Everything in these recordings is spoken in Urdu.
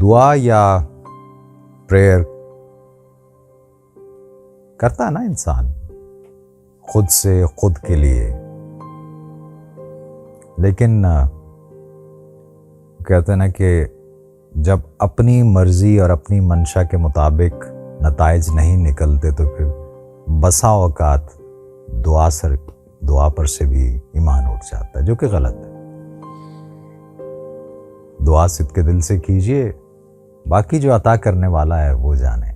دعا یا پریئر کرتا ہے نا انسان خود سے خود کے لیے، لیکن کہتے ہیں نا کہ جب اپنی مرضی اور اپنی منشا کے مطابق نتائج نہیں نکلتے تو پھر بسا اوقات دعا پر سے بھی ایمان اٹھ جاتا ہے، جو کہ غلط ہے۔ دعا صدق کے دل سے کیجئے، باقی جو عطا کرنے والا ہے وہ جانے،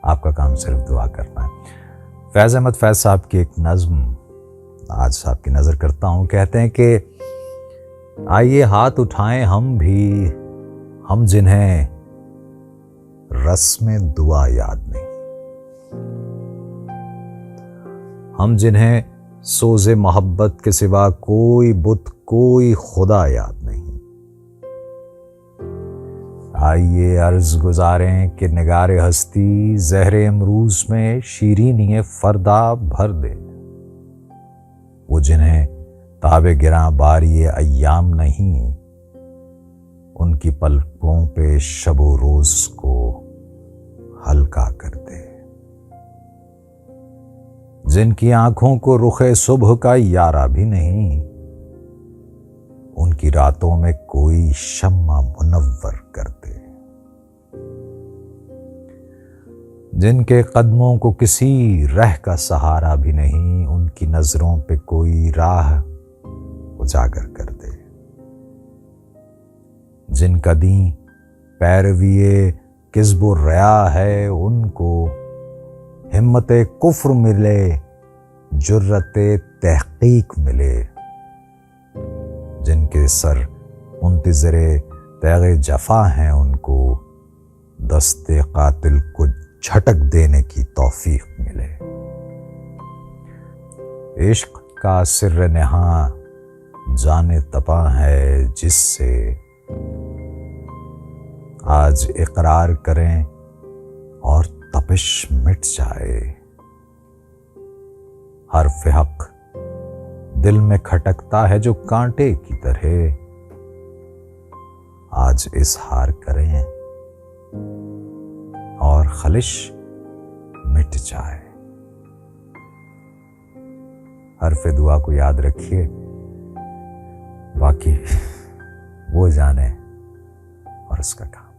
آپ کا کام صرف دعا کرنا ہے۔ فیض احمد فیض صاحب کی ایک نظم آج صاحب کی نظر کرتا ہوں۔ کہتے ہیں کہ آئیے ہاتھ اٹھائیں ہم بھی، ہم جنہیں رسم دعا یاد نہیں، ہم جنہیں سوز محبت کے سوا کوئی بت کوئی خدا یاد نہیں، آئیے عرض گزاریں کہ نگار ہستی زہر امروز میں شیرینی فردا بھر دے، وہ جنہیں تاب گراں باری ایام نہیں، ان کی پلکوں پہ شب و روز کو ہلکا کر دے، جن کی آنکھوں کو رخ صبح کا یارا بھی نہیں، ان کی راتوں میں کوئی شمع منور کر دے، جن کے قدموں کو کسی رہ کا سہارا بھی نہیں، ان کی نظروں پہ کوئی راہ اجاگر کر دے، جن کا دین پیروی کذب و ریا ہے، ان کو ہمت کفر ملے جرت تحقیق ملے، جن کے سر منتظر تیغ جفا ہیں، ان کو دست قاتل کو جھٹک دینے کی توفیق ملے، عشق کا سر نہاں جان تپاں ہے، جس سے آج اقرار کریں اور تپش مٹ جائے، حرف حق دل میں کھٹکتا ہے جو کانٹے کی طرح، آج اظہار کریں اور خلش مٹ جائے۔ حرف دعا کو یاد رکھیے، باقی وہ جانے اور اس کا کام۔